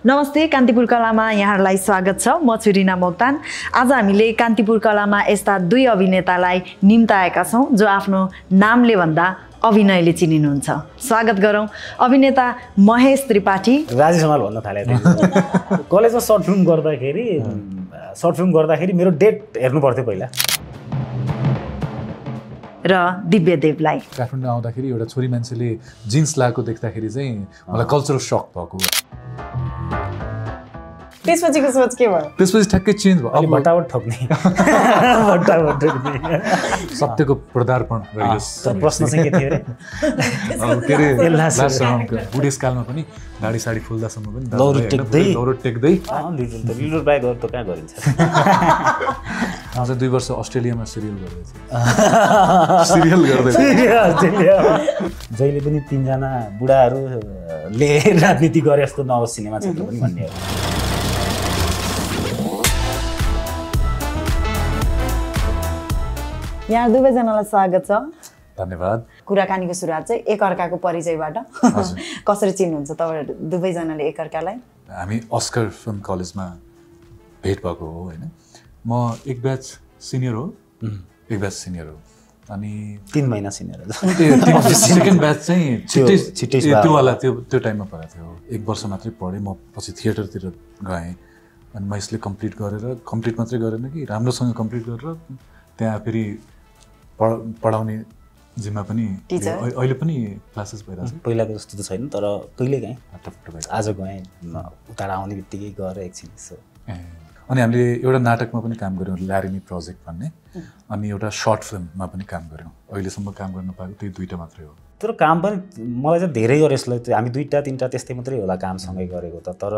नमस्ते, कान्तिपुर कलामा यहाँहरूलाई स्वागत छ। म छु रिना मोक्तान। आज हामीले कान्तिपुर कलामा यस्ता दुई अभिनेतालाई निम्ताएका छौँ जो आफ्नो नामले भन्दा अभिनयले चिनिनुहुन्छ। स्वागत गरौँ अभिनेता महेश त्रिपाठी। राजेश हमाल भन्न थाले कलेजमा सर्ट फिल्म गर्दाखेरि मेरो डेट हेर्नु पर्थ्यो पहिला। र दिव्य देवलाई काठमाडौँ आउँदाखेरि एउटा छोरी मान्छेले जिन्स लगाएको देख्दाखेरि चाहिँ मलाई कल्चरल सक भएको। त्यसपछिको सोच के भयो? त्यसपछि ठ्याक्कै चेन्ज भयो। अब भट्टाभट ठोक्ने सत्यको पदार्पण गरियोस्। प्रश्न चाहिँ के थियो रे? के रे बुढेसकालमा पनि दाढी साडी फुल्दासम्म पनि लौरो टेक्दै लिडर बाई गरेर त कहाँ गरिन्छ? अझ 2 वर्ष अस्ट्रेलियामा सिरियल गर्दै सिरियल गर्दै जहिले पनि 3 जना बुढाहरूले राजनीति गरे जस्तो नहोस् सिनेमा क्षेत्र पनि भन्ने हो। यहाँ दुवैजनालाई स्वागत छ। धन्यवाद। कुराकानीको सुरुवात चाहिँ एकअर्काको परिचयबाट कसरी चिन्नुहुन्छ तपाईहरु दुवैजनाले एकअर्कालाई? हामी अस्कर फिल्म कलेजमा भेट भएको हो हैन। म एक ब्याच सिनियर हो, एक ब्याच सिनियर हो अनि 3 महिना सिनियर हो। सेकेन्ड ब्याच चाहिँ छिट्टै त्यो वाला त्यो टाइममा पढाएको थियो। 1 वर्ष मात्रै पढेँ। म पछि थिएटरतिर गएँ अनि म यसले कम्प्लिट मात्रै गरेन कि राम्रोसँग कम्प्लिट गरेर त्यहाँ फेरि पढाउने जिम्मा पनि अहिले पनि क्लासेस भइरहेको छ। पहिलाको जस्तो त छैन तर कहिले गएँ आज गएँ उता आउने बित्तिकै गएर एकछिन यसो। अनि हामीले एउटा नाटकमा पनि काम गऱ्यौँ, ल्यारिमी प्रोजेक्ट भन्ने, अनि एउटा सर्ट फिल्ममा पनि काम गऱ्यौँ। अहिलेसम्म काम गर्न पाएको त्यही 2टा मात्रै हो। तर काम पनि मलाई चाहिँ धेरै गरे जस्तो लाग्छ। हामी 2टा 3टा त्यस्तै मात्रै होला कामसँगै गरेको त, तर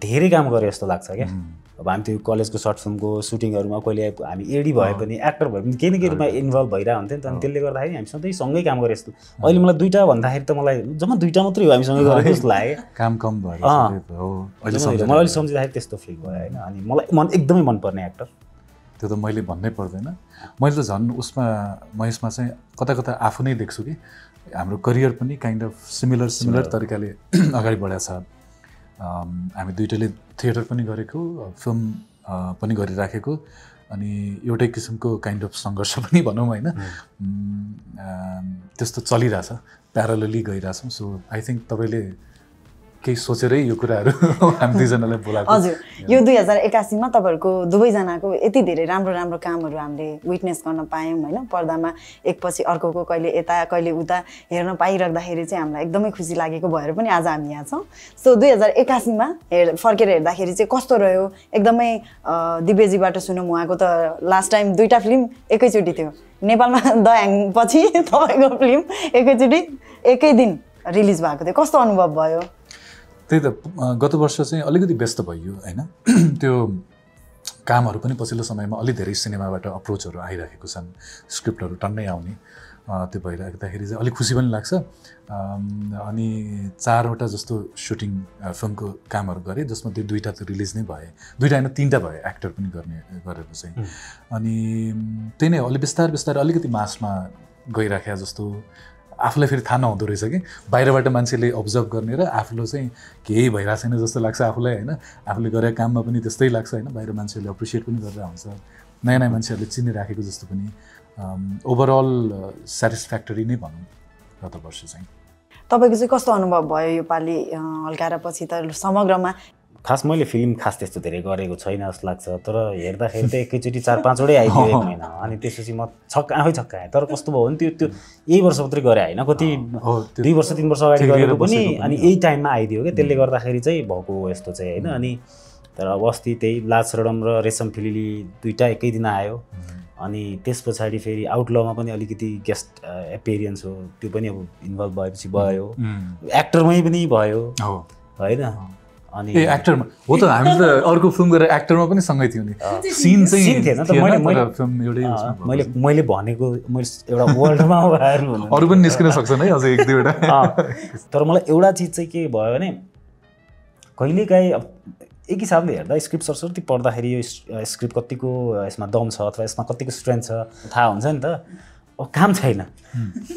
धेरै काम गरे जस्तो लाग्छ क्या। अब हामी त्यो कलेजको सर्ट फिल्मको सुटिङहरूमा कहिले हामी एडी भए पनि एक्टर भए पनि केही न केही रूपमा इन्भल्भ भइरहेको हुन्थ्यो नि त। अनि त्यसले गर्दाखेरि हामी सधैँ सँगै काम गरे जस्तो। अहिले मलाई 2टा भन्दाखेरि त मलाई जम्मा 2टा मात्रै हो हामीसँगै गरेको जस्तो लाग्यो। काम कम भयो मलाई अहिले सम्झिँदाखेरि त्यस्तो फिल भयो होइन। अनि मलाई एकदमै मनपर्ने एक्टर त्यो त मैले भन्नै पर्दैन। मैले त झन् उसमा महेशमा चाहिँ कता कता आफू नै देख्छु कि हाम्रो करियर पनि काइन्ड अफ सिमिलर तरिकाले अगाडि बढेको छ। हामी दुईटैले थिएटर पनि गरेको, फिल्म पनि गरिराखेको, अनि एउटै किसिमको काइन्ड अफ सङ्घर्ष पनि भनौँ होइन, त्यस्तो चलिरहेछ, प्यारलली गइरहेछौँ। सो आई थिङ्क तपाईँले केही सोचेरै यो कुराहरू हामी दुईजनालाई बोलाएको। हजुर, यो 2081 मा तपाईँहरूको दुवैजनाको यति धेरै राम्रो कामहरू हामीले विटनेस गर्न पायौँ होइन। पर्दामा एकपछि अर्कोको कहिले यता कहिले उता हेर्न पाइराख्दाखेरि चाहिँ हामीलाई एकदमै खुसी लागेको भएर पनि आज हामी यहाँ छौँ। सो 2081 मा फर्केर हेर्दाखेरि चाहिँ कस्तो रह्यो? एकदमै दिव्यजीबाट सुनौँ, उहाँको त लास्ट टाइम 2टा फिल्म एकैचोटि थियो नेपालमा। दयाङ पछि तपाईँको फिल्म एकैचोटि एकै दिन रिलिज भएको थियो। कस्तो अनुभव भयो? त्यही त गत वर्ष चाहिँ अलिकति व्यस्त भइयो होइन। त्यो कामहरू पनि पछिल्लो समयमा अलि धेरै सिनेमाबाट अप्रोचहरू आइरहेको छन्, स्क्रिप्टहरू टन्नै आउने, त्यो भइराख्दाखेरि चाहिँ अलिक खुसी पनि लाग्छ। अनि 4वटा जस्तो सुटिङ फिल्मको कामहरू गरेँ, जसमा त्यो 2टा त रिलिज नै भए, 2टा होइन 3टा भयो एक्टर पनि गरेर चाहिँ। अनि त्यही नै अलि बिस्तारै अलिकति मासमा गइराख्या जस्तो आफूलाई फेरि थाहा नहुँदो रहेछ कि बाहिरबाट मान्छेले अब्जर्भ गर्ने र आफूलाई चाहिँ केही भइरहेको छैन जस्तो लाग्छ आफूलाई होइन। आफूले गरेको काममा पनि त्यस्तै लाग्छ होइन। बाहिर मान्छेहरूले एप्रिसिएट पनि गरेर हुन्छ, नयाँ मान्छेहरूले चिनिराखेको जस्तो पनि। ओभरअल सेटिस्फ्याक्टरी नै भनौँ गत वर्ष चाहिँ। तपाईँको चाहिँ कस्तो अनुभव भयो योपालि हल्का पछि त समग्रमा? खास मैले फिल्म त्यस्तो धेरै गरेको छैन जस्तो लाग्छ, तर हेर्दाखेरि त एकैचोटि 4-5वटै आइदियो 1 महिना। अनि त्यसपछि म आफै छक्काएँ। तर कस्तो भयो भने त्यो यही वर्ष मात्रै गरेँ होइन, कति 2 वर्ष 3 वर्ष अगाडि गरेको पनि अनि यही टाइममा आइदियो क्या। त्यसले गर्दाखेरि चाहिँ भएको यस्तो चाहिँ होइन। अनि तर अब अस्ति त्यही लाज रडम र रेशम फिलिली 2टा एकै दिन आयो। अनि त्यस पछाडि फेरि आउटलमा पनि अलिकति गेस्ट एपियरेन्स हो, त्यो पनि अब इन्भल्भ भएपछि भयो, एक्टरमै पनि भयो होइन। अनि एक्टरमा हो त हामी त अर्को फिल्म गरेर एक्टरमा पनि सँगै थियो नि। सिन थिएन त। मैले भनेको एउटा वर्ल्डमा अरू पनि निस्किन सक्छन् है अझै 1-2वटा। तर मलाई एउटा चिज चाहिँ के भयो भने कहिलेकाहीँ एक हिसाबले हेर्दा स्क्रिप्ट सरस्वती पढ्दाखेरि यो स्क्रिप्ट कतिको यसमा दम छ अथवा यसमा कतिको स्ट्रेन्थ छ थाहा हुन्छ नि त। अब काम छैन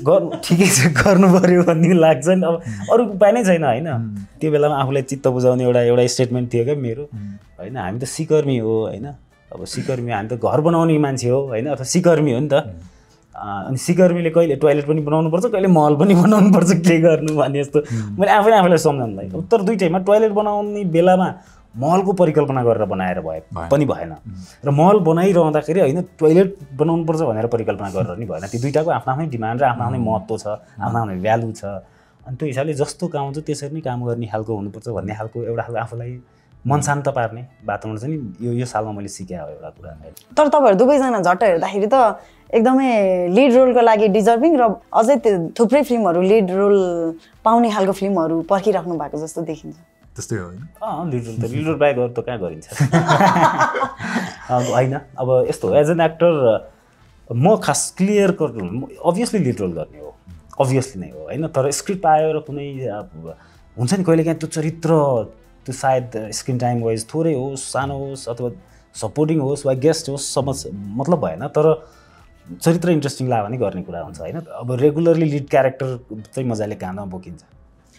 गर्नु ठिकै छ गर्नु पऱ्यो भन्ने लाग्छ नि। अब अरू उपाय नै छैन होइन। त्यो बेलामा आफूलाई चित्त बुझाउने एउटा स्टेटमेन्ट थियो क्या मेरो होइन। हामी त सिकर्मी हो होइन। अब सिकर्मी हामी त घर बनाउने मान्छे हो होइन, अथवा सिकर्मी हो नि त। अनि सिकर्मीले कहिले टोइलेट पनि बनाउनुपर्छ, कहिले महल पनि बनाउनुपर्छ, के गर्नु भन्ने जस्तो मैले आफैलाई सम्झाउँदै। तर दुइटैमा टोइलेट बनाउने बेलामा महलको परिकल्पना गरेर बनाएर पनि भएन, र महल बनाइरहँदाखेरि होइन टोइलेट बनाउनुपर्छ भनेर परिकल्पना गरेर नि भएन। ती दुइटाको आफ्नो आफ्नै डिमान्ड र आफ्नो आफ्नै महत्त्व छ, आफ्नो आफ्नै भ्यालु छ। अनि त्यो हिसाबले जस्तो काम हुन्छ त्यसरी नै काम गर्ने खालको हुनुपर्छ भन्ने खालको एउटा खालको आफूलाई मन शान्त पार्ने वातावरण चाहिँ यो सालमा मैले सिकेँ एउटा कुरा। तर तपाईँहरू दुवैजना झट्ट हेर्दाखेरि त एकदमै लिड रोलको लागि डिजर्भिङ र अझै थुप्रै फिल्महरू लिड रोल पाउने खालको फिल्महरू पर्खिराख्नु भएको जस्तो देखिन्छ। त्यस्तै हो होइन। लिड रोल बाहेक अरू त कहाँ गरिन्छ होइन। अब यस्तो एज एन एक्टर म खास clear cut obviously lead role गर्ने हो, अभियसली नै हो होइन। तर स्क्रिप्ट आयो र कुनै हुन्छ नि कहिले काहीँ त्यो चरित्र त्यो सायद स्क्रिन टाइम वाइज थोरै होस्, सानो होस्, अथवा सपोर्टिङ होस् वा गेस्ट होस्, मतलब भएन। तर चरित्र इन्ट्रेस्टिङ लाग्यो भने गर्ने कुरा हुन्छ होइन। अब रेगुलरली लिड क्यारेक्टर चाहिँ मजाले काँधमा बोकिन्छ,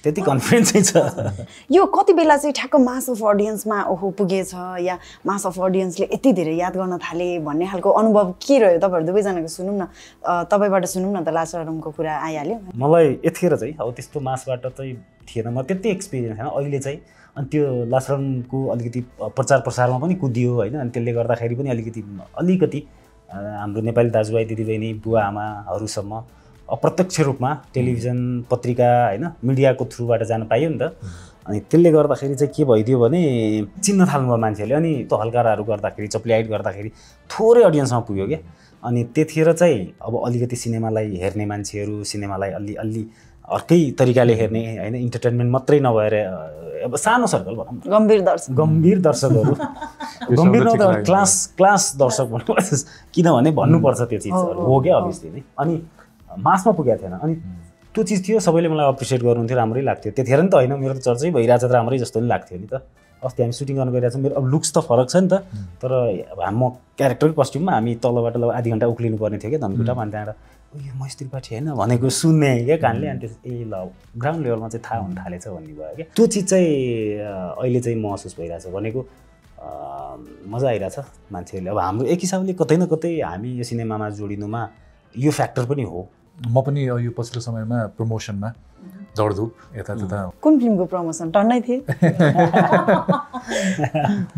त्यति कन्फिडेन्स चाहिँ छ। यो कति बेला चाहिँ ठ्याक्क mass of अडियन्समा पुगेछ yeah mass of अडियन्सले यति धेरै याद गर्न थाले भन्ने खालको अनुभव के रह्यो तपाईँहरू दुवैजनाको? सुनौँ न, तपाईँबाट सुनौँ न त। लाचारमको कुरा आइहाल्यो। मलाई यतिखेर चाहिँ अब त्यस्तो मासबाट चाहिँ थिएन, म त्यति एक्सपिरियन्स छैन अहिले चाहिँ। अनि त्यो लाचारमको अलिकति प्रचार प्रसारमा पनि कुदियो होइन। अनि त्यसले गर्दाखेरि पनि अलिकति हाम्रो नेपाली दाजुभाइ दिदीबहिनी बुवा आमाहरूसम्म अप्रत्यक्ष रूपमा टेलिभिजन पत्रिका होइन मिडियाको थ्रुबाट जान पाइयो नि त। अनि त्यसले गर्दाखेरि चाहिँ के भइदियो भने चिन्न थाल्नुभयो मान्छेहरूले। अनि त्यो हल्काराहरू गर्दाखेरि चप्लिआइट गर्दाखेरि थोरै अडियन्समा पुग्यो क्या। अनि त्यतिखेर चाहिँ अब अलिकति सिनेमालाई हेर्ने मान्छेहरू सिनेमालाई अलि अर्कै तरिकाले हेर्ने होइन, इन्टरटेनमेन्ट मात्रै नभएर अब सानो सर्कल भनौँ न, गम्भीर दर्शकहरू गम्भीर नभएर क्लास दर्शक भन्नुपर्छ, किनभने भन्नुपर्छ त्यो चिजहरू हो क्या अभियसली नै। अनि मासमा पुगेको थिएन। अनि त्यो चिज थियो, सबैले मलाई एप्रिसिएट गर्नुहुन्थ्यो, राम्रै लाग्थ्यो। त्यतिखेर नि त होइन, मेरो त चर्चै भइरहेछ त राम्रै जस्तो नि लाग्थ्यो नि त। अस्ति हामी सुटिङ गर्न गइरहेको छौँ, मेरो अब लुक्स त फरक छ नि त। तर अब म क्यारेक्टरको कस्ट्युममा हामी तलबाट आधी घन्टा उक्लिनु पर्ने थियो क्या धनकुटामा। अनि त्यहाँबाट यो महेश त्रिपाठी होइन भनेको सुन्ने क्या कानले। अनि त्यस ल ग्राउन्ड लेभलमा चाहिँ थाहा हुन थालेछ भन्ने भयो क्या। त्यो चिज चाहिँ अहिले चाहिँ महसुस भइरहेछ भनेको मजा आइरहेछ मान्छेहरूले। अब हाम्रो एक हिसाबले कतै न कतै हामी यो सिनेमामा जोडिनुमा यो फ्याक्टर पनि हो। म पनि यो पछिल्लो समयमा प्रमोसनमा झडधुप यतात्यता। कुन फिल्मको प्रमोसन टन्नै थिए?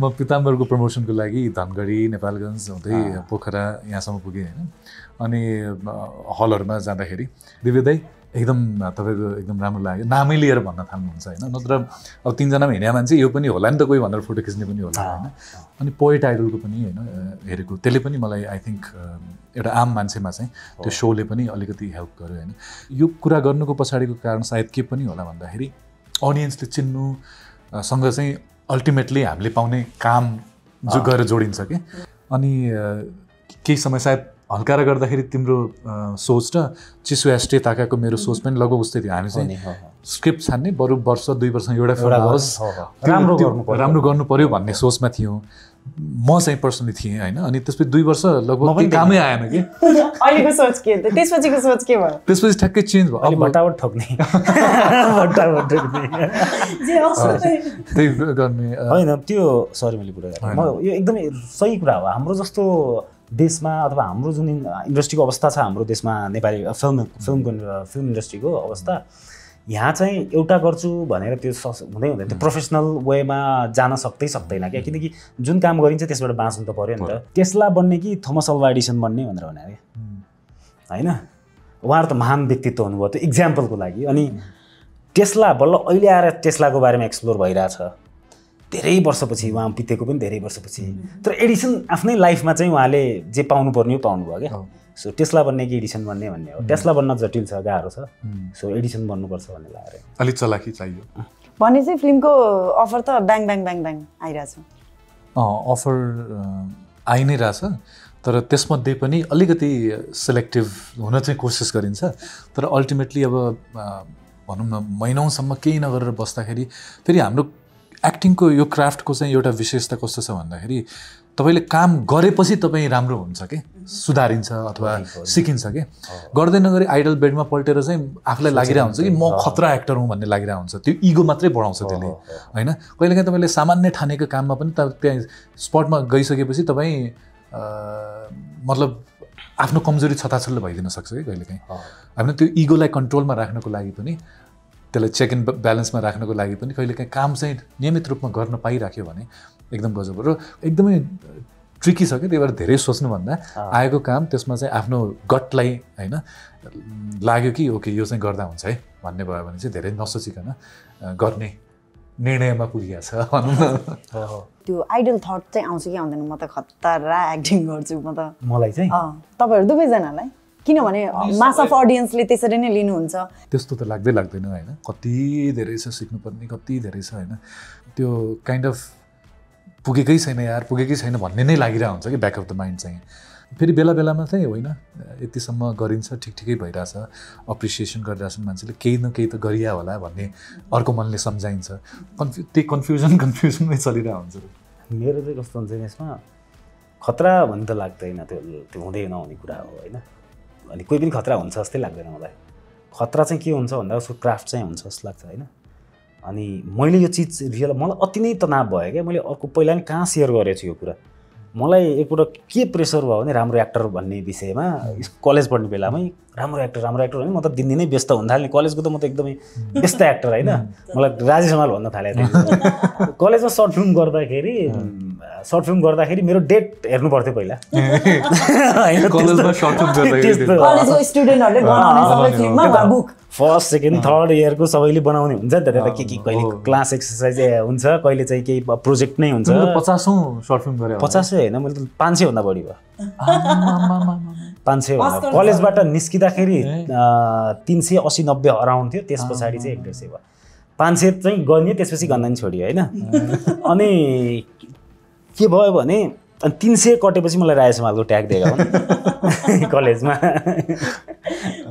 म पिताम्बरको प्रमोसनको लागि धनगढी नेपालगञ्ज हुँदै पोखरा यहाँसम्म पुगेँ होइन। अनि हलहरूमा जाँदाखेरि दिव्य दाइ एकदम तपाईँको एकदम राम्रो लाग्यो, नामै लिएर भन्न थाल्नुहुन्छ होइन। नत्र अब तिनजनामा हिँड्या मान्छे यो पनि होला नि त कोही भनेर फोटो खिच्ने पनि होला होइन। अनि पोएट आइडलको पनि होइन हेरेको, त्यसले पनि मलाई आई थिङ्क एउटा आम मान्छेमा चाहिँ त्यो सोले पनि अलिकति हेल्प गर्यो होइन। यो कुरा गर्नुको पछाडिको कारण सायद के पनि होला भन्दाखेरि अडियन्सले चिन्नुसँग चाहिँ अल्टिमेटली हामीले पाउने काम जो गएर जोडिन्छ कि। अनि केही समय सायद हल्काएर गर्दाखेरि तिम्रो सोच र चिसो एस्टे ताकाको मेरो सोच पनि लगभग उस्तै थियो। हामी चाहिँ स्क्रिप्ट छान्ने बरु वर्ष 2 वर्ष एउटा फिल्म होस्, राम्रो गर्नु पर्यो भन्ने सोचमा थियौँ। म चाहिँ पर्सनली थिएँ होइन। अनि त्यसपछि 2 वर्ष लगभग कामै आएन कि। अहिलेको सोच के थियो? त्यसपछिको सोच के भयो? त्यसपछि ठ्याक्कै चेन्ज भयो। अब भट्टाभट ठोक्ने त्यही गर्ने होइन। त्यो सरी मैले कुरा गरेँ, म यो एकदमै सही कुरा हो। हाम्रो जस्तो देशमा अथवा हाम्रो जुन इन्डस्ट्रीको अवस्था छ हाम्रो देशमा, नेपाली फिल्म इन्डस्ट्रीको अवस्था, यहाँ चाहिँ एउटा गर्छु भनेर त्यो हुँदैन, त्यो प्रोफेसनल वेमा जान सक्दैन क्या। किनकि जुन काम गरिन्छ त्यसबाट बाँच्नु त पऱ्यो नि त। टेस्ला बन्ने कि थोमस अल्वा एडिसन बन्ने भनेर भने क्या होइन। उहाँहरू त महान व्यक्तित्व हुनुभयो त्यो इक्जाम्पलको लागि। अनि टेस्ला बल्ल अहिले आएर टेस्लाको बारेमा एक्सप्लोर भइरहेछ, धेरै वर्षपछि, उहाँ बितेको पनि धेरै वर्षपछि। तर एडिसन आफ्नै लाइफमा चाहिँ उहाँले जे पाउनु पर्ने पाउनुभयो क्या। सो टेस्ला बन्ने कि एडिसन बन्ने भन्ने हो। टेस्ला बन्न जटिल छ, गाह्रो छ। सो एडिसन बन्नुपर्छ भन्ने लाग्यो, अलिक चलाकी चाहियो भने चाहिँ फिल्मको अफर त ब्याङ ब्याङ ब्याङ ब्याङ आइरहेछ। अफर आइ नै रहेछ, तर त्यसमध्ये पनि अलिकति सेलेक्टिभ हुन चाहिँ कोसिस गरिन्छ। तर अल्टिमेटली अब भनौँ न महिनौसम्म केही नगरेर बस्दाखेरि फेरि हाम्रो एक्टिङको यो क्राफ्टको चाहिँ एउटा विशेषता कस्तो छ भन्दाखेरि तपाईँले काम गरेपछि तपाईँ राम्रो हुन्छ कि सुधारिन्छ अथवा सिकिन्छ कि गर्दै नगरी आइडल बेडमा पल्टेर चाहिँ आफूलाई लागिरहेको हुन्छ कि म खतरा एक्टर हुँ भन्ने लागिरहेको हुन्छ त्यो इगो मात्रै बढाउँछ त्यसले होइन कहिलेकाहीँ तपाईँले सामान्य ठानेको काममा पनि त्यहाँ स्पटमा गइसकेपछि तपाईँ मतलब आफ्नो कमजोरी छताछल्लो भइदिन सक्छ कि कहिलेकाहीँ होइन त्यो इगोलाई कन्ट्रोलमा राख्नको लागि पनि त्यसलाई चेक एन्ड ब्यालेन्समा राख्नको लागि पनि कहिलेकाहीँ काम चाहिँ नियमित रूपमा गर्न पाइराख्यो भने एकदम गजब र एकदमै ट्रिकी छ कि त्यही भएर धेरै सोच्नुभन्दा आएको काम त्यसमा चाहिँ आफ्नो गटलाई होइन लाग्यो कि ओके यो चाहिँ गर्दा हुन्छ है भन्ने भयो भने चाहिँ धेरै नसोचिकन गर्ने निर्णयमा पुगेको छ भनौँ न त्यो आइडल थट चाहिँ आउँछ कि आउँदैन म त खतरा एक्टिङ गर्छु म त मलाई चाहिँ तपाईँहरू दुवैजनालाई किनभने मास अफ अडियन्सले त्यसरी नै लिनुहुन्छ त्यस्तो त लाग्दैन होइन कति धेरै छ सिक्नुपर्ने कति धेरै छ होइन त्यो काइन्ड अफ पुगेकै छैन भन्ने नै लागिरहेको हुन्छ कि ब्याक अफ द माइन्ड चाहिँ फेरि बेला बेलामा चाहिँ होइन यतिसम्म गरिन्छ ठिकै भइरहेछ अप्रिसिएसन गरिरहेछन् मान्छेले केही न केही त गरिया होला भन्ने अर्को मनले सम्झाइन्छ त्यही कन्फ्युजनमै चलिरहेको हुन्छ मेरो चाहिँ कस्तो हुन्छ यसमा खतरा भन्ने त लाग्दैन त्यो हुँदै नहुने कुरा हो होइन अनि कोही पनि खतरा हुन्छ जस्तै लाग्दैन मलाई खतरा चाहिँ के हुन्छ भन्दा उसको क्राफ्ट चाहिँ हुन्छ जस्तो लाग्छ होइन अनि मैले यो चिज रियल मलाई अति नै तनाव भयो क्या मैले अर्को पहिला नि कहाँ सेयर गरेको छु यो कुरा मलाई एकपल्ट के प्रेसर भयो भने राम्रो एक्टर भन्ने विषयमा कलेज पढ्ने बेलामै राम्रो एक्टर भने म त दिनदिनै व्यस्त हुन थालेँ कलेजको त म त एकदमै व्यस्त एक्टर होइन मलाई राजेश हमाल भन्न थालेको थिएँ कलेजमा सर्ट फिल्म गर्दाखेरि मेरो डेट हेर्नु पर्थ्यो पहिला फर्स्ट सेकेन्ड थर्ड इयरको सबैले बनाउने हुन्छ नि त त्यता के कहिले क्लास एक्सर्साइज हुन्छ कहिले चाहिँ केही प्रोजेक्ट नै हुन्छ 50औं सर्ट फिल्म गरे 50 होइन मैले त 500 भन्दा बढी भयो 500 भन्दा कलेजबाट निस्किँदाखेरि 380-90 अराउन्ड थियो त्यस पछाडि चाहिँ 150 भयो 500 चाहिँ गर्ने त्यसपछि गन्दा नि छोडियो होइन अनि के भयो भने 300 कटेपछि मलाई राजेश हमालको ट्याग दिएको कलेजमा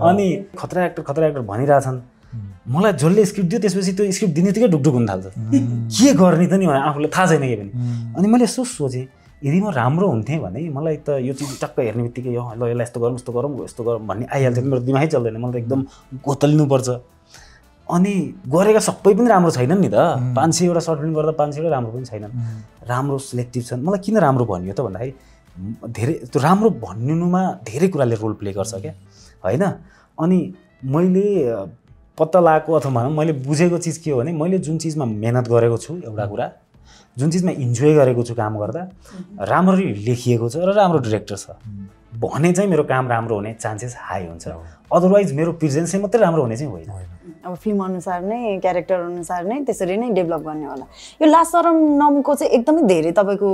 अनि खतरा एक्टर भनिरहेछन् मलाई जसले स्क्रिप्ट दियो त्यसपछि त्यो स्क्रिप्ट दिनेतिकै ढुकढुक हुन थाल्छ के गर्ने त नि भने आफूलाई थाहा छैन के पनि अनि मैले यसो सोचेँ यदि म राम्रो हुन्थेँ भने मलाई त यो चिज टक्क हेर्ने बित्तिकै ल यसलाई यस्तो गरौँ भन्ने आइहाल्थ्यो मेरो दिमागै चल्दैन मलाई त एकदम गोतलिनुपर्छ अनि गरेका सबै पनि राम्रो छैनन् नि त 500 वटा सर्ट फिल्म गर्दा 500 वटा राम्रो पनि छैनन् राम्रो सिलेक्टिभ छन् मलाई किन राम्रो भनियो त भन्दाखेरि धेरै त्यो राम्रो भन्नुमा धेरै कुराले रोल प्ले गर्छ क्या होइन अनि मैले पत्ता लगाएको अथवा भनौँ मैले बुझेको चिज के हो भने मैले जुन चिजमा मेहनत गरेको छु एउटा कुरा जुन चिजमा इन्जोय गरेको छु काम गर्दा राम्ररी लेखिएको छ र राम्रो डिरेक्टर छ भने चाहिँ मेरो काम राम्रो हुने चान्सेस हाई हुन्छ अदरवाइज मेरो प्रेजेन्स चाहिँ मात्रै राम्रो हुने चाहिँ होइन अब फिल्म अनुसार नै क्यारेक्टर अनुसार नै त्यसरी नै डेभलप गर्ने होला यो लास्ट सरमनको चाहिँ एकदमै धेरै तपाईँको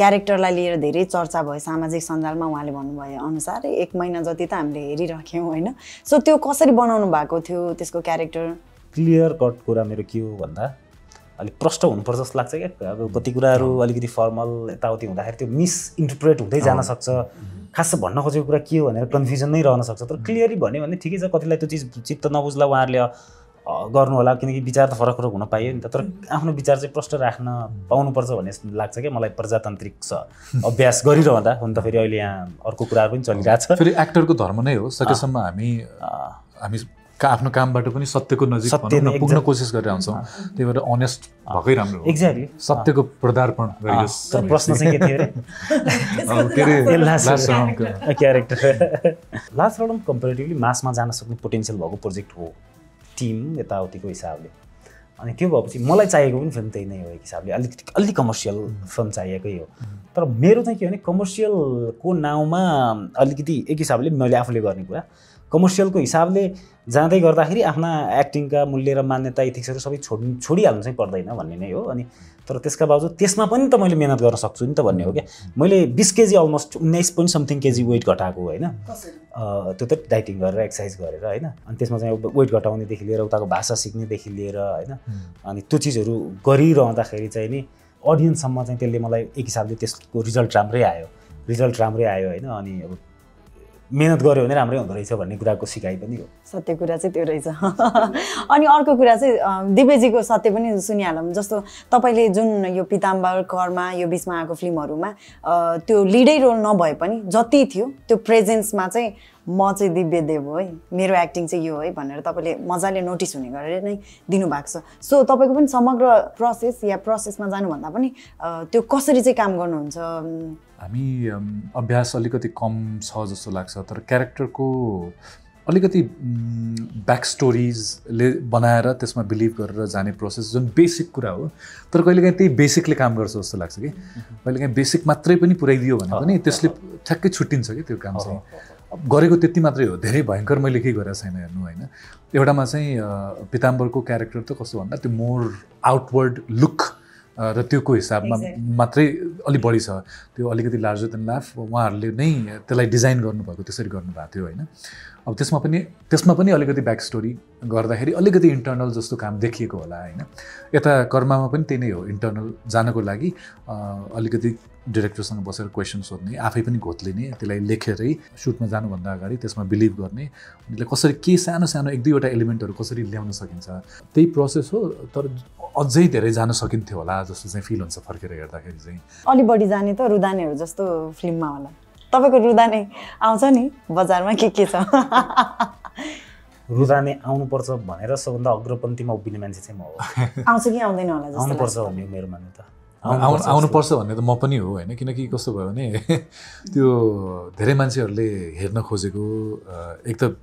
क्यारेक्टरलाई लिएर धेरै चर्चा भयो सामाजिक सञ्जालमा उहाँले भन्नुभयो अनुसार 1 महिना जति त हामीले हेरिराख्यौँ होइन सो त्यो कसरी बनाउनु भएको थियो त्यसको क्यारेक्टर क्लियर कट कुरा मेरो के हो भन्दा अलिक प्रष्ट हुनुपर्छ जस्तो लाग्छ क्या अब कति कुराहरू अलिकति फर्मल यताउति हुँदाखेरि त्यो मिसइन्टरप्रेट हुँदै जान सक्छ खास भन्न खोजेको कुरा के हो भनेर कन्फ्युजन नै रहन सक्छ तर क्लियरली भन्यो भने ठिकै छ कतिलाई त्यो चिज चित्त नबुझ्ला उहाँहरूले गर्नु होला किनकि विचार त फरक हुन पाइयो नि त तर आफ्नो विचार चाहिँ प्रष्ट राख्न पाउनुपर्छ भन्ने लाग्छ क्या मलाई प्रजातान्त्रिक अभ्यास गरिरहँदा हुन त फेरि अहिले यहाँ अर्को कुराहरू पनि चलिरहेछ फेरि एक्टरको धर्म नै हो सकेसम्म हामी आफ्नो कामबाट पनि सत्यको नजिक पुग्न कोसिस गरेर आउँछौँ त्यही भएर अनेस्ट भएकै राम्रो हो एक्ज्याक्टली सत्यको प्रदार्पण गरियोस् तर प्रश्न चाहिँ के थियो अरे क्यारेक्टर लास्ट रडम कम्पेरिटिभली मासमा जान सक्ने पोटेन्सियल भएको प्रोजेक्ट हो टिम यताउतिको हिसाबले अनि त्यो भएपछि मलाई चाहिएको पनि फिल्म त्यही नै हो एक हिसाबले अलिक कमर्सियल फिल्म चाहिएकै हो तर मेरो चाहिँ के भने कमर्सियलको नाउँमा अलिकति एक हिसाबले मैले आफूले गर्ने कुरा कमर्सियलको हिसाबले जाँदै गर्दाखेरि आफ्ना एक्टिङका मूल्य र मान्यता इथिक्सहरू सबै छोडिहाल्नु चाहिँ पर्दैन भन्ने नै हो अनि तर त्यसका बावजुद त्यसमा पनि त मैले मेहनत गर्न सक्छु नि त भन्ने हो क्या मैले 20 केजी अलमोस्ट 19 केजी वेट घटाएको होइन त्यो त डाइटिङ गरेर एक्सर्साइज गरेर होइन अनि त्यसमा चाहिँ वेट घटाउनेदेखि लिएर उताको भाषा सिक्नेदेखि लिएर होइन अनि त्यो चिजहरू गरिरहँदाखेरि चाहिँ नि अडियन्ससम्म चाहिँ त्यसले मलाई एक हिसाबले त्यसको रिजल्ट राम्रै आयो होइन अनि अब मेहनत गऱ्यो भने राम्रै हुँदो रहेछ भन्ने कुराको सिकाइ पनि हो। सत्य कुरा चाहिँ त्यो रहेछ। अनि अर्को कुरा चाहिँ दिव्यजीको सत्य पनि सुनिहालौँ। जस्तो तपाईँले जुन यो पिताम्बर, कर्मा, यो बिचमा आएको फिल्महरूमा त्यो लिडै रोल नभए पनि जति थियो त्यो प्रेजेन्समा चाहिँ म चाहिँ दिव्य देव हो है, मेरो एक्टिङ चाहिँ यो है भनेर तपाईँले मजाले नोटिस हुने गरेर नै दिनुभएको छ। सो तपाईँको पनि समग्र प्रोसेस या प्रोसेसमा जानुभन्दा पनि त्यो कसरी चाहिँ काम गर्नुहुन्छ? हामी अभ्यास अलिकति कम छ जस्तो लाग्छ, तर क्यारेक्टरको अलिकति ब्याक स्टोरिजले बनाएर त्यसमा बिलिभ गरेर जाने प्रोसेस जुन बेसिक कुरा हो, तर कहिलेकाहीँ त्यही बेसिकले काम गर्छ जस्तो लाग्छ कि कहिलेकाहीँ बेसिक मात्रै पनि पुऱ्याइदियो भने पनि त्यसले ठ्याक्कै छुट्टिन्छ कि त्यो काम चाहिँ। गरेको त्यति मात्रै हो, धेरै भयङ्कर मैले केही गरेको छैन हेर्नु होइन। एउटामा चाहिँ पिताम्बरको क्यारेक्टर त कस्तो भन्दा त्यो मोर आउटवर्ड लुक र त्योको हिसाबमा मात्रै अलि बढी छ, त्यो अलिकति लार्जर देन लाइफ उहाँहरूले नै त्यसलाई डिजाइन गर्नुभएको त्यसरी गर्नुभएको थियो होइन। अब त्यसमा पनि अलिकति ब्याक स्टोरी गर्दाखेरि अलिकति इन्टर्नल जस्तो काम देखिएको होला होइन। यता कर्मामा पनि त्यही नै हो, इन्टर्नल जानको लागि अलिकति डिरेक्टरसँग बसेर क्वेसन सोध्ने, आफै पनि घोत्लिने, त्यसलाई लेखेरै सुटमा जानुभन्दा अगाडि त्यसमा बिलिभ गर्ने, उनीहरूले कसरी के सानो सानो एक दुईवटा एलिमेन्टहरू कसरी ल्याउन सकिन्छ त्यही प्रोसेस हो। तर अझै धेरै जान सकिन्थ्यो होला जस्तो चाहिँ फिल हुन्छ फर्केर हेर्दाखेरि चाहिँ। अलि बढी जाने त रुदानेहरू जस्तो फिल्ममा होला। तपाईँको रुदाने आउँछ नि बजारमा के छ? रुदाने आउनुपर्छ भनेर सबभन्दा अग्रपन्थीमा उभिने मान्छे चाहिँ म हो। आउँछ कि आउँदैन होला जस्तो आउनुपर्छ भन्ने मेरो मान्नु त आउनुपर्छ भन्ने त म पनि हो होइन। किनकि कस्तो भयो भने त्यो धेरै मान्छेहरूले हेर्न खोजेको एक त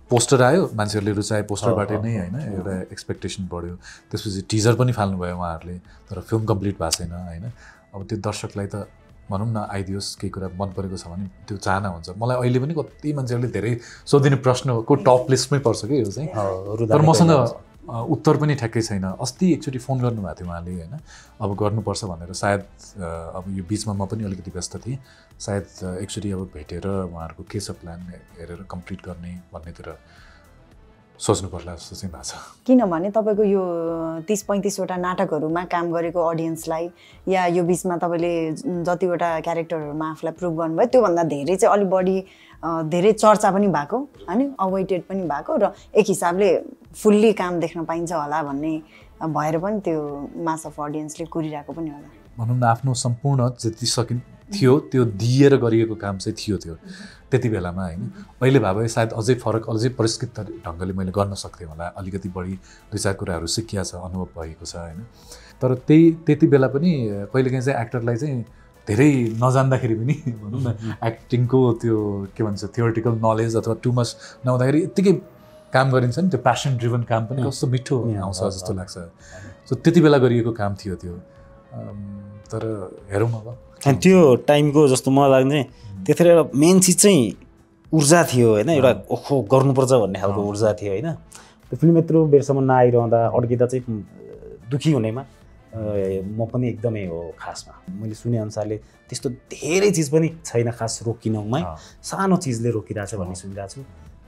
पोस्टर आयो, मान्छेहरूले रुचाए पोस्टरबाटै नै होइन, एउटा एक्सपेक्टेसन बढ्यो, त्यसपछि टिजर पनि फाल्नुभयो उहाँहरूले, तर फिल्म कम्प्लिट भएको छैन होइन। अब त्यो दर्शकलाई त भनौँ न आइदियोस् केही कुरा मन परेको छ भने त्यो चाहना हुन्छ। मलाई अहिले पनि कति मान्छेहरूले धेरै सोधिने प्रश्नको टप लिस्टमै पर्छ कि यो चाहिँ, तर मसँग उत्तर पनि ठ्याक्कै छैन। अस्ति एकचोटि फोन गर्नुभएको थियो उहाँले होइन, अब गर्नुपर्छ भनेर, सायद अब यो बिचमा म पनि अलिकति व्यस्त थिएँ, सायद एकचोटि अब भेटेर उहाँहरूको के छ प्लान हेरेर कम्प्लिट गर्ने भन्नेतिर सोच्नु पर्ला जस्तो चाहिँ भएको छ। किनभने तपाईँको यो 30-35वटा नाटकहरूमा काम गरेको अडियन्सलाई या यो बिचमा तपाईँले जतिवटा क्यारेक्टरहरूमा आफूलाई प्रुभ गर्नुभयो त्योभन्दा धेरै चाहिँ अलिक बढी धेरै चर्चा पनि भएको होइन, अवेटेड पनि भएको र एक हिसाबले फुल्ली काम देख्न पाइन्छ होला भन्ने भएर पनि त्यो मास अफ अडियन्सले कुरिरहेको पनि होला। भनौँ न आफ्नो सम्पूर्ण जति थियो त्यो दिएर गरिएको काम चाहिँ थियो त्यो त्यति बेलामा होइन। अहिले भए भए सायद अझै फरक, अझै परिष्कृत ढङ्गले मैले गर्न सक्थेँ होला, अलिकति बढी दुई चार कुराहरू सिकिया छ, अनुभव भएको छ होइन। तर त्यति बेला पनि कहिलेकाहीँ चाहिँ एक्टरलाई चाहिँ धेरै नजान्दाखेरि पनि भनौँ न एक्टिङको त्यो के भन्छ थियोरिटिकल नलेज अथवा टु मच नहुँदाखेरि यत्तिकै काम गरिन्छ नि, त्यो प्यासन ड्रिभन काम पनि कस्तो मिठो आउँछ जस्तो लाग्छ। सो त्यति बेला गरिएको काम थियो त्यो। तर हेरौँ अब त्यो टाइमको जस्तो मलाई लाग्ने त्यतिखेर एउटा मेन चिज चाहिँ ऊर्जा थियो होइन, एउटा ओखो गर्नुपर्छ भन्ने खालको ऊर्जा थियो होइन। त्यो फिल्म यत्रो बेरसम्म नआइरहँदा अड्किँदा चाहिँ दुःखी हुनेमा म पनि एकदमै हो। खासमा मैले सुनेअनुसारले त्यस्तो धेरै चिज पनि छैन खास रोकिनुमा, सानो चिजले रोकिरहेछ भन्ने सुनिरहेको छु।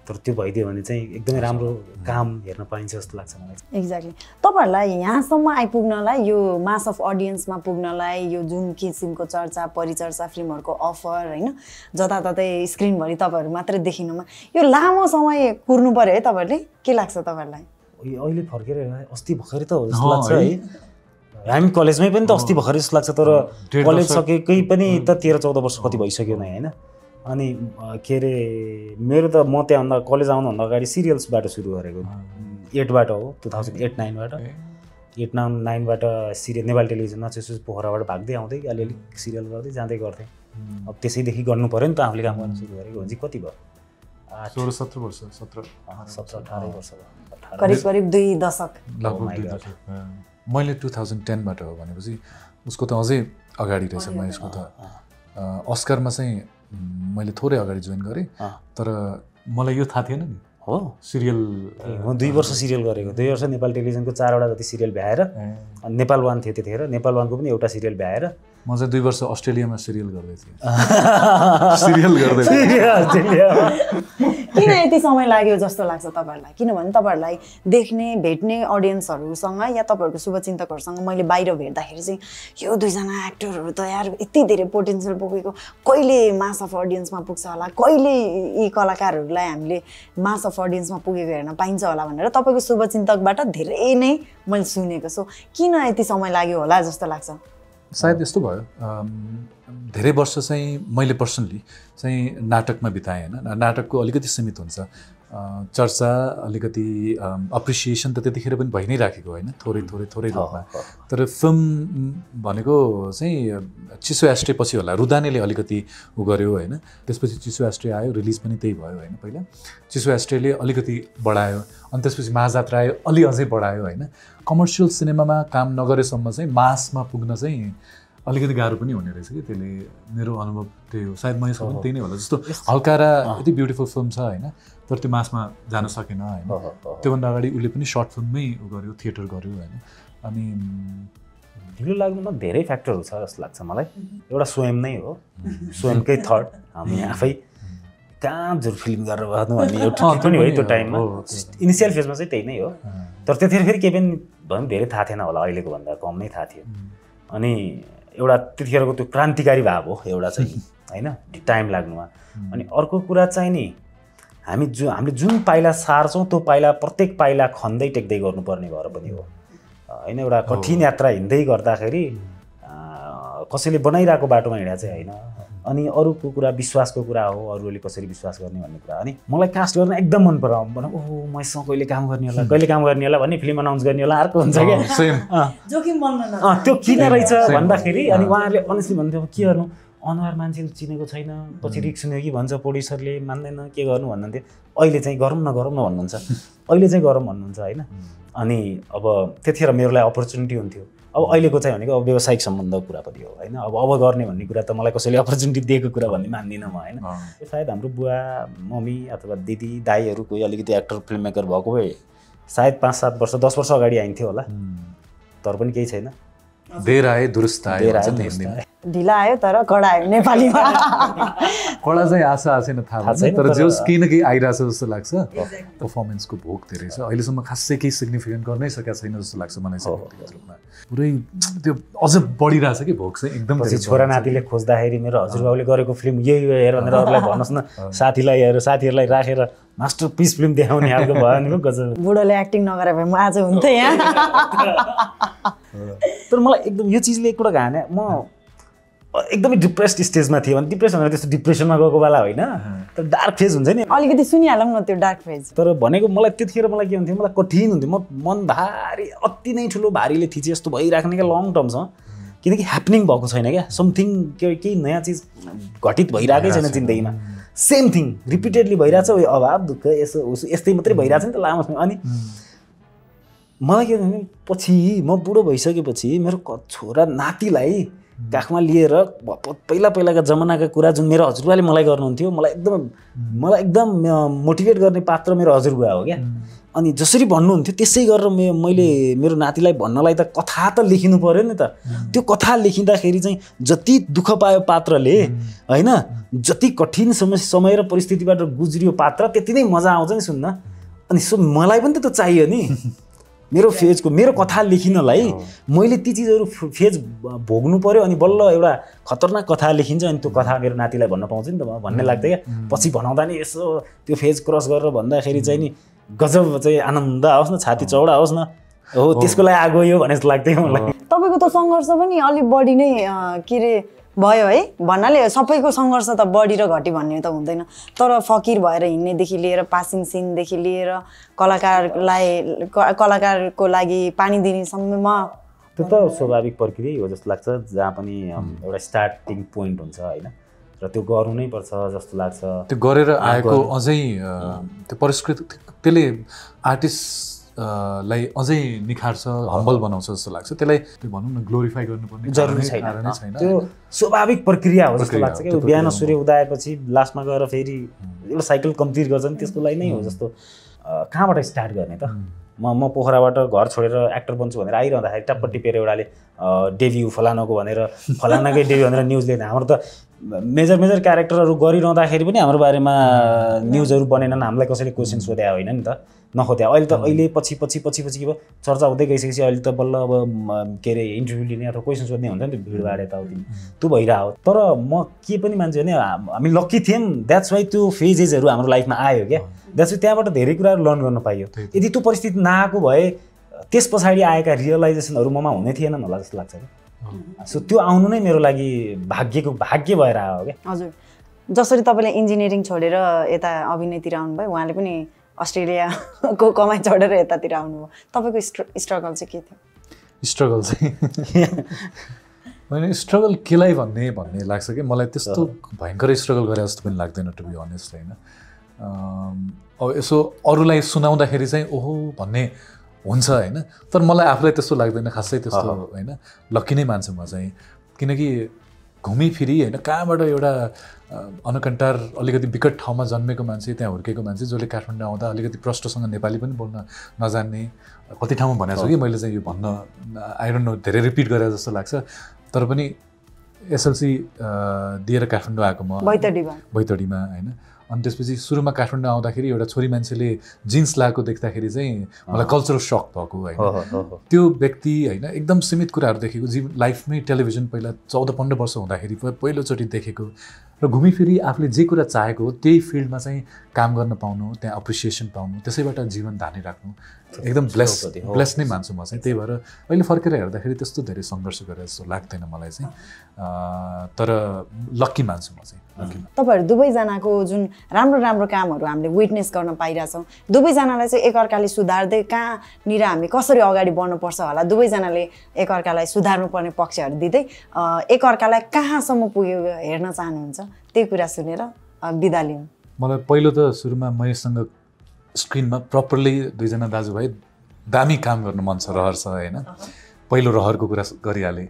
तर त्यो भइदियो भने चाहिँ एकदमै राम्रो काम हेर्न पाइन्छ जस्तो लाग्छ मलाई। एक्ज्याक्टली। तपाईँहरूलाई यहाँसम्म आइपुग्नलाई, यो मास अफ अडियन्समा पुग्नलाई, यो जुन किसिमको चर्चा परिचर्चा फिल्महरूको अफर होइन जताततै स्क्रिनभरि तपाईँहरू मात्रै देखिनुमा यो लामो समय कुर्नु पऱ्यो है तपाईँहरूले? के लाग्छ तपाईँहरूलाई? अहिले फर्केर अस्ति भर्खरै त हो जस्तो लाग्छ है। हामी कलेजमै पनि त अस्ति भर्खरै जस्तो लाग्छ, तर कलेज सकेकै पनि त 13-14 वर्ष कति भइसक्यो नै होइन। अनि के अरे मेरो त म त्यहाँभन्दा कलेज आउनुभन्दा अगाडि सिरियल्सबाट सुरु गरेको 8बाट हो, 2008-9बाट 8-9बाट सिरियल नेपाली टेलिभिजनमा त्यसपछि पोखराबाट भाग्दै आउँदै अलिअलि सिरियल गर्दै जाँदै गर्थेँ। अब त्यसैदेखि गर्नु पऱ्यो नि त, आफूले काम गर्न सुरु गरेको हुन्छ। कति भयो? 16-17 वर्ष, 17-18 वर्ष भयो, करिब 2 दशक लगभग। मैले 2010बाट हो भनेपछि उसको त अझै अगाडि रहेछ। म यसको त अस्करमा चाहिँ मैले थोरै अगाडि जोइन गरेँ, तर मलाई यो थाहा थिएन नि हो सिरियल। म 2 वर्ष सिरियल गरेको, 2 वर्ष नेपाली टेलिभिजनको 4वटा जति सिरियल भ्याएर, नेपाल वान थियो त्यतिखेर, नेपाल वानको पनि एउटा सिरियल भ्याएर म चाहिँ 2 वर्ष अस्ट्रेलियामा सिरियल गर्दै थिएँ सिरियल गर्दै किन यति समय लाग्यो जस्तो लाग्छ तपाईँहरूलाई किनभने तपाईँहरूलाई देख्ने भेट्ने अडियन्सहरूसँग या तपाईँहरूको शुभचिन्तकहरूसँग मैले बाहिर भेट्दाखेरि चाहिँ यो दुईजना एक्टरहरू त यार यति धेरै पोटेन्सियल पुगेको कहिले मास अफ अडियन्समा पुग्छ होला कहिले यी कलाकारहरूलाई हामीले मास अफ अडियन्समा पुगेको हेर्न पाइन्छ होला भनेर तपाईँको शुभचिन्तकबाट धेरै नै मैले सुनेको छु किन यति समय लाग्यो होला जस्तो लाग्छ सायद यस्तो भयो धेरै वर्ष चाहिँ मैले पर्सनली चाहिँ नाटकमा बिताएँ होइन नाटकको अलिकति सीमित हुन्छ चर्चा अलिकति अप्रिसिएसन त त्यतिखेर पनि भइ नै राखेको होइन थोरै रूपमा तर फिल्म भनेको चाहिँ चिसो एस्ट्रे पछि होला रुदानेले अलिकति उ गर्यो होइन त्यसपछि चिसो एस्ट्रे आयो रिलिज पनि त्यही भयो होइन पहिला चिसो एस्ट्रेले अलिकति बढायो अनि त्यसपछि महाजात्रा आयो अझै बढायो होइन कमर्सियल सिनेमामा काम नगरेसम्म चाहिँ मासमा पुग्न चाहिँ अलिकति गाह्रो पनि हुने रहेछ कि त्यसले मेरो अनुभव त्यही हो सायद मैले पनि त्यही नै होला जस्तो हल्कारा यति ब्युटिफुल फिल्म छ होइन तर त्यो मासमा जान सकेन होइन त्योभन्दा अगाडि उसले पनि सर्ट फिल्ममै उ गर्यो थिएटर गर्यो होइन अनि ढिलो लाग्नुमा धेरै फ्याक्टरहरू छ जस्तो लाग्छ मलाई एउटा स्वयं नै हो स्वयंकै थट हामी आफै कहाँ जुर फिल्म गरेर गर्नु भन्ने एउटा पनि हो त्यो टाइममा इनिसियल फेजमा चाहिँ त्यही नै हो तर त्यतिखेर फेरि केही पनि भनौँ धेरै थाहा थिएन होला अहिलेको भन्दा कम नै थाहा थियो अनि एउटा त्यतिखेरको त्यो क्रान्तिकारी भाव हो एउटा चाहिँ होइन टाइम लाग्नुमा अनि अर्को कुरा चाहिँ नि हामीले जुन पाइला सार्छौँ त्यो पाइला प्रत्येक पाइला खन्दै टेक्दै गर्नुपर्ने भएर पनि हो होइन एउटा कठिन यात्रा हिँड्दै गर्दाखेरि कसैले बनाइरहेको बाटोमा हिँडा चाहिँ होइन अनि अरूको कुरा विश्वासको कुरा हो अरूले कसरी विश्वास गर्ने भन्ने कुरा अनि मलाई कास्ट गर्न एकदम मन पराउ ओहो मसँग कहिले काम गर्ने होला भन्ने फिल्म अनाउन्स गर्ने होला अर्को हुन्छ क्या त्यो किन रहेछ भन्दाखेरि अनि उहाँहरूले अनेस्टली भन्थ्यो के गर्नु अनुहार मान्छेले चिनेको छैन पछि रिक्स हुने कि भन्छ प्रोड्युसरले मान्दैन के गर्नु भन्नुहुन्थ्यो अहिले चाहिँ गरौँ न भन्नुहुन्छ अहिले चाहिँ गरौँ भन्नुहुन्छ होइन अनि अब त्यतिखेर मेरो लागि अपर्च्युनिटी हुन्थ्यो अब अहिलेको चाहिँ भनेको अब व्यावसायिक सम्बन्धको कुरा पनि हो होइन अब गर्ने भन्ने कुरा त मलाई कसैले अपर्च्युनिटी दिएको कुरा भन्ने मान्दिनँ म होइन सायद हाम्रो बुवा मम्मी अथवा दिदी दाईहरू कोही अलिकति एक्टर फिल्म मेकर भएको भए सायद 5-7 वर्ष 10 वर्ष अगाडि आइन्थ्यो होला तर पनि केही छैन देर आए दुरुस्त आए ढिला आयो तर कडा आयो नेपालीमा कडा चाहिँ आशा छैन थाहा छैन तर जो केही न केही आइरहेछ जस्तो लाग्छ पर्फर्मेन्सको भोक धेरै छ अहिलेसम्म खासै केही सिग्निफिकेन्ट गर्नै सकेको छैन जस्तो लाग्छ मलाई चाहिँ व्यक्तिगत रूपमा पुरै त्यो अझ बढिरहेछ कि भोक चाहिँ एकदम छोरा नातिले खोज्दाखेरि मेरो हजुरबाउले गरेको फिल्म यही हो हेर भनेर अरूलाई भन्नुहोस् न साथीहरूलाई राखेर मास्टर पिस फिल्म देखाउने खालको भयो नि गजब बुढोले एक्टिङ नगरे भए म आज हुन्थेँ यहाँ तर मलाई एकदम यो चिजले एक कुरा घाने म एकदमै डिप्रेस्ड स्टेजमा थिएँ भने डिप्रेसन भनेर त्यस्तो डिप्रेसनमा गएको बेला होइन तर डार्क फेज हुन्छ नि अलिकति सुनिहालौँ न त्यो डार्क फेज तर भनेको मलाई त्यतिखेर मलाई के हुन्थ्यो मलाई कठिन हुन्थ्यो म मन भारी अति नै ठुलो भारीले थिचेँ जस्तो भइराख्ने क्या लङ टर्मसम्म किनकि ह्यापनिङ भएको छैन क्या समथिङ केही नयाँ चिज घटित भइरहेकै छैन जिन्दगीमा सेम थिङ रिपिटेडली भइरहेछ अभाव दुःख यसो यस्तै मात्रै भइरहेछ नि त लामो समय अनि मलाई के भने पछि म बुढो भइसकेपछि मेरो छोरा नातिलाई काखमा लिएर पहिलाका जमानाका कुरा जुन मेरो हजुरबाले मलाई गर्नुहुन्थ्यो मलाई एकदम मोटिभेट गर्ने पात्र मेरो हजुरबुवा हो क्या अनि जसरी भन्नुहुन्थ्यो त्यसै गरेर मैले मेरो नातिलाई भन्नलाई त कथा त लेखिनु पर्यो नि त त्यो कथा लेखिँदाखेरि चाहिँ जति दुःख पायो पात्रले होइन जति कठिन समय र परिस्थितिबाट गुज्रियो पात्र त्यति नै मजा आउँछ नि सुन्न अनि सो मलाई पनि त त्यो चाहियो नि मेरो फेजको मेरो कथा लेखिनलाई मैले ती चिजहरू फेज भोग्नु पर्यो अनि बल्ल एउटा खतरनाक कथा लेखिन्छ अनि त्यो कथा मेरो नातिलाई भन्न पाउँछु नि त भन्ने लाग्थ्यो क्या पछि भनाउँदा नि यसो त्यो फेज क्रस गरेर भन्दाखेरि चाहिँ नि गजब चाहिँ आनन्द आओस् न छाती चौडा आओस् न हो त्यसको लागि आगो यो भने जस्तो लाग्थ्यो मलाई तपाईँको त सङ्घर्ष पनि अलिक बढी नै के अरे भयो है भन्नाले सबैको सङ्घर्ष त बढी र घटी भन्ने त हुँदैन तर फकिर भएर हिँड्नेदेखि लिएर पासिङ सिनदेखि लिएर कलाकारको लागि पानी दिनेसम्ममा त्यो त स्वाभाविक प्रक्रिया हो जस्तो लाग्छ जहाँ पनि एउटा स्टार्टिङ पोइन्ट हुन्छ होइन र त्यो गर्नु नै पर्छ जस्तो लाग्छ त्यो गरेर आएको अझै त्यो परिष्कृत त्यसले आर्टिस्ट लाई अझै निखार्छ हम्बल बनाउँछ जस्तो लाग्छ त्यसलाई त्यो भनौँ न ग्लोरिफाई गर्नुपर्ने जरुरी छैन त्यो स्वाभाविक प्रक्रिया हो जस्तो लाग्छ कि बिहान सूर्य उदाएपछि लास्टमा गएर फेरि एउटा साइकल कम्प्लिट गर्छ नि त्यसको लागि नै हो जस्तो कहाँबाट स्टार्ट गर्ने त म पोखराबाट घर छोडेर एक्टर बन्छु भनेर आइरहँदाखेरि टप्प टिपेर एउटाले डेब्यू फलानाको भनेर फलानाकै डेब्यू भनेर न्युजले हाम्रो त मेजर क्यारेक्टरहरू गरिरहँदाखेरि पनि हाम्रो बारेमा न्युजहरू बनेनन् हामीलाई कसैले क्वेसन सोध्या होइन नि त नखोद्या अहिले पछि के भयो चर्चा हुँदै गइसकेपछि अहिले त बल्ल अब के अरे इन्टरभ्यू लिने अथवा क्वेसन सोध्ने हुन्छ नि त भिडभाड यताउति त्यो भइरहेको तर म के पनि मान्छे भने हामी लक्की थियौँ द्याट्स वाइ त्यो फेजेसहरू हाम्रो लाइफमा आयो क्या द्याट्स वाइ त्यहाँबाट धेरै कुराहरू लर्न गर्न पाइयो यदि त्यो परिस्थिति नआएको भए त्यस पछाडि आएका रियलाइजेसनहरू ममा हुने थिएनन् होला जस्तो लाग्छ क्या सो त्यो आउनु नै मेरो लागि भाग्य भएर आयो क्या हजुर जसरी तपाईँले इन्जिनियरिङ छोडेर यता अभिनयतिर आउनुभयो उहाँले पनि अस्ट्रेलियाको कमाइ छोडेर यतातिर आउनुभयो तपाईँको स्ट्रगल चाहिँ के थियो स्ट्रगल चाहिँ होइन स्ट्रगल केलाई भन्ने लाग्छ कि मलाई त्यस्तो भयङ्कर स्ट्रगल गरे जस्तो पनि लाग्दैन टु बी अनेस्ट होइन अब यसो अरूलाई सुनाउँदाखेरि चाहिँ ओहो भन्ने हुन्छ होइन तर मलाई आफूलाई त्यस्तो लाग्दैन खासै त्यस्तो होइन लक्की नै मान्छु म चाहिँ किनकि घुमिफिरी होइन कहाँबाट एउटा अनकन्टार अलिकति विकट ठाउँमा जन्मेको मान्छे त्यहाँ हुर्केको मान्छे जसले काठमाडौँ आउँदा अलिकति प्रष्टसँग नेपाली पनि बोल्न नजान्ने कति ठाउँमा भनेको छु कि मैले चाहिँ यो भन्न आई डोन्ट नो धेरै रिपिट गरेर जस्तो लाग्छ तर पनि एसएलसी दिएर काठमाडौँ आएको म बैतडीमा होइन अनि त्यसपछि सुरुमा काठमाडौँ आउँदाखेरि एउटा छोरी मान्छेले जिन्स लगाएको देख्दाखेरि चाहिँ मलाई कल्चरल सक भएको होइन त्यो व्यक्ति होइन एकदम सीमित कुराहरू देखेको लाइफमै टेलिभिजन पहिला 14-15 वर्ष हुँदाखेरि पहिलोचोटि देखेको र घुमिफिरी आफूले जे कुरा चाहेको हो त्यही फिल्डमा चाहिँ काम गर्न पाउनु त्यहाँ अप्रिसिएसन पाउनु त्यसैबाट जीवन धानिराख्नु एकदम ब्लेस नै मान्छु म चाहिँ त्यही भएर अहिले फर्केर हेर्दाखेरि त्यस्तो धेरै सङ्घर्ष गरेर जस्तो लाग्दैन मलाई चाहिँ तर लक्की मान्छु म चाहिँ तपाईँहरू दुवैजनाको जुन राम्रो कामहरू हामीले विटनेस गर्न पाइरहेछौँ दुवैजनालाई चाहिँ एकअर्काले सुधार्दै कहाँनिर हामी कसरी अगाडि बढ्नुपर्छ होला दुवैजनाले एकअर्कालाई सुधार्नुपर्ने पक्षहरू दिँदै एकअर्कालाई कहाँसम्म पुग्यो हेर्न चाहनुहुन्छ त्यही कुरा सुनेर बिदा लिउँ मलाई पहिलो त सुरुमा महेशसँग स्क्रिनमा प्रपरली दुईजना दाजुभाइ दामी काम गर्न मन छ रहर छ होइन पहिलो रहरको कुरा गरिहालेँ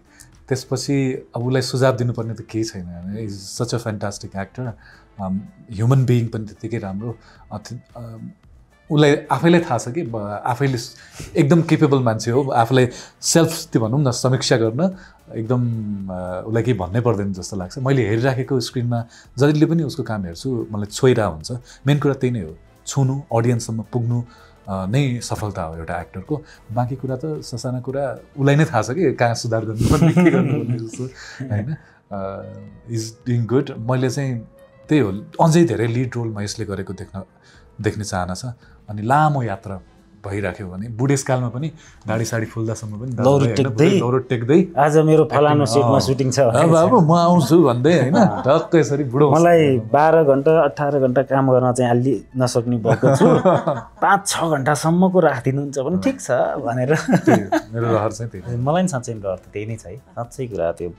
त्यसपछि अब उसलाई सुझाव दिनुपर्ने त केही छैन is such a fantastic actor human being पनि त्यत्तिकै राम्रो उसलाई आफैलाई थाहा छ कि आफैले एकदम केपेबल मान्छे हो आफूलाई सेल्फ त्यो भनौँ न समीक्षा गर्न एकदम उसलाई केही भन्नै पर्दैन जस्तो लाग्छ मैले हेरिराखेको स्क्रिनमा जहिले पनि उसको काम हेर्छु मलाई छोइरहेको हुन्छ मेन कुरा त्यही नै हो छुनु अडियन्ससम्म पुग्नु नै सफलता हो एउटा एक्टरको बाँकी कुरा त ससाना कुरा उसलाई नै थाहा छ कि कहाँ सुधार गर्नुपर्ने के गर्नुपर्ने जस्तो होइन इज डुइङ गुड मैले चाहिँ त्यही हो अझै धेरै लिड रोल महेशले गरेको देख्ने चाहना छ अनि लामो यात्रा भइराख्यो भने बुढेसकालमा पनि दाढी साडी फुल्दासम्म पनि लौरो टेक्दै आज मेरो फलानो सेटमा सुटिङ छ बाबु म आउँछु भन्दै होइन टक्क यसरी बुढो मलाई 12 घण्टा 18 घण्टा काम गर्न चाहिँ अलि नसक्ने भएको छु 5-6 घण्टासम्मको राखिदिनुहुन्छ भने ठिक छ भनेर मेरो रहर चाहिँ त्यही मलाई पनि साँच्चै रहर त त्यही नै छ है साँच्चै कुरा त्यो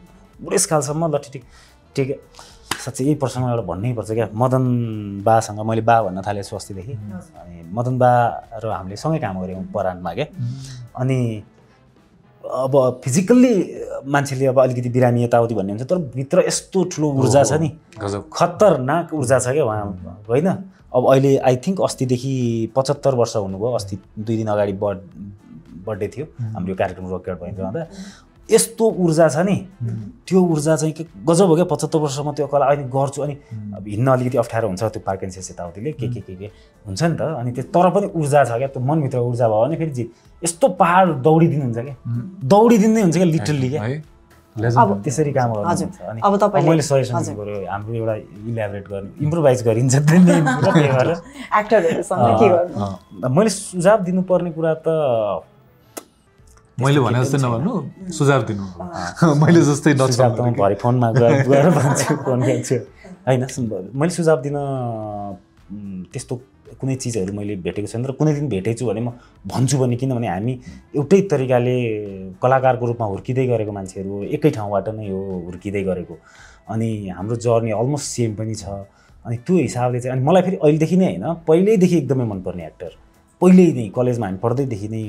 बुढेसकालसम्म ल ठिक साँच्चै यही प्रश्नमा एउटा भन्नै पर्छ क्या मदन बासँग मैले बा भन्न थालेँ अस्तिदेखि अनि मदन बा र हामीले सँगै काम गऱ्यौँ परानमा क्या अनि अब फिजिकल्ली मान्छेले अब अलिकति बिरामी यताउति भन्ने हुन्छ तर भित्र यस्तो ठुलो ऊर्जा छ नि खतरनाक ऊर्जा छ क्या उहाँ होइन अब अहिले आई थिङ्क अस्तिदेखि 75 वर्ष हुनुभयो अस्ति 2 दिन अगाडि बर्थडे थियो हाम्रो कार्यक्रम रोकेट भइन्थ्यो अन्त यस्तो ऊर्जा छ नि त्यो ऊर्जा चाहिँ के गजब हो क्या 75 वर्षमा त्यो कला अहिले गर्छु अनि हिँड्न अलिकति अप्ठ्यारो हुन्छ त्यो पार्किन्सन्स यताउतिले के हुन्छ नि त अनि त्यो तर पनि ऊर्जा छ क्या त्यो मनभित्र ऊर्जा भयो भने फेरि यस्तो पहाड दौडिदिनुहुन्छ क्या दौडिदिँदै हुन्छ क्या लिटरली क्या अब त्यसरी काम गर्नुहुन्छ अनि अब मैले सजेसन गर्यो हाम्रो एउटा इलाबोरेट गर्ने इम्प्रोभाइज गरिन्छ मैले सुझाव दिनुपर्ने कुरा त मैले भने जस्तै नभन्नु सुझाव दिनु मैले जस्तै नचाहँ भरे फोनमा गएर भन्छु फोन गर्छु होइन मैले सुझाव दिन त्यस्तो कुनै चिजहरू मैले भेटेको छैन र कुनै दिन भेटेछु भने म भन्छु भने किनभने हामी एउटै तरिकाले कलाकारको रूपमा हुर्किँदै गरेको मान्छेहरू एकै ठाउँबाट नै हो हुर्किँदै गरेको अनि हाम्रो जर्नी अलमोस्ट सेम पनि छ अनि त्यो हिसाबले चाहिँ अनि मलाई फेरि अहिलेदेखि नै होइन पहिल्यैदेखि एकदमै मनपर्ने एक्टर पहिल्यै नै कलेजमा हामी पढ्दैदेखि नै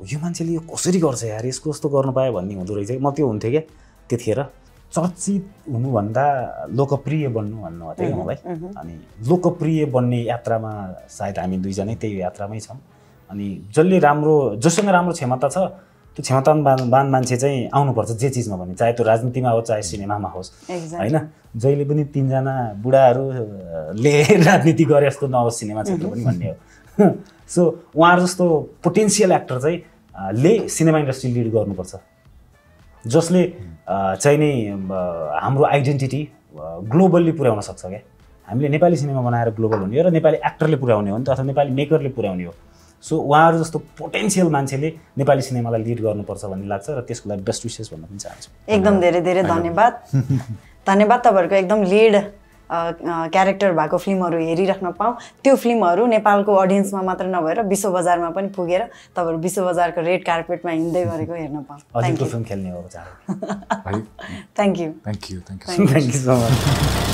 यो मान्छेले यो कसरी गर्छ यार यसको कस्तो गर्नु पायो भन्ने हुँदो रहेछ म त्यो हुन्थ्यो क्या त्यतिखेर चर्चित हुनुभन्दा लोकप्रिय बन्नु भन्नु हो त्यही मलाई अनि लोकप्रिय बन्ने यात्रामा सायद हामी दुईजनै त्यही यात्रामै छौँ अनि जससँग राम्रो क्षमता छ त्यो क्षमतावान मान्छे चाहिँ आउनुपर्छ जे चिजमा पनि, चाहे त्यो राजनीतिमा होस् चाहे सिनेमामा होस् होइन। जहिले पनि 3 जना बुढाहरूले राजनीति गरे जस्तो नहोस् सिनेमा क्षेत्र पनि भन्ने हो। सो उहाँहरू जस्तो पोटेन्सियल एक्टर चाहिँ ले सिनेमा इन्डस्ट्री लिड गर्नुपर्छ, जसले चाहिँ नि हाम्रो आइडेन्टिटी ग्लोबल्ली पुर्याउन सक्छ क्या। हामीले नेपाली सिनेमा बनाएर ग्लोबल हुने हो र नेपाली एक्टरले पुर्याउने हो नि त, अथवा नेपाली मेकरले पुर्याउने हो। सो उहाँहरू जस्तो पोटेन्सियल मान्छेले नेपाली सिनेमालाई लिड गर्नुपर्छ भन्ने लाग्छ र त्यसको लागि बेस्ट विशेष भन्न पनि चाहन्छु। एकदम धेरै धेरै धन्यवाद। धन्यवाद तपाईँहरूको एकदम लिड क्यारेक्टर भएको फिल्महरू हेरिराख्न पाऊँ। त्यो फिल्महरू नेपालको अडियन्समा मात्र नभएर विश्व बजारमा पनि पुगेर तपाईँहरू विश्व बजारको रेड कार्पेटमा हिँड्दै गरेको हेर्न पाऊँ। अझै त्यो फिल्म खेल्ने हो चाहे। Thank you so much.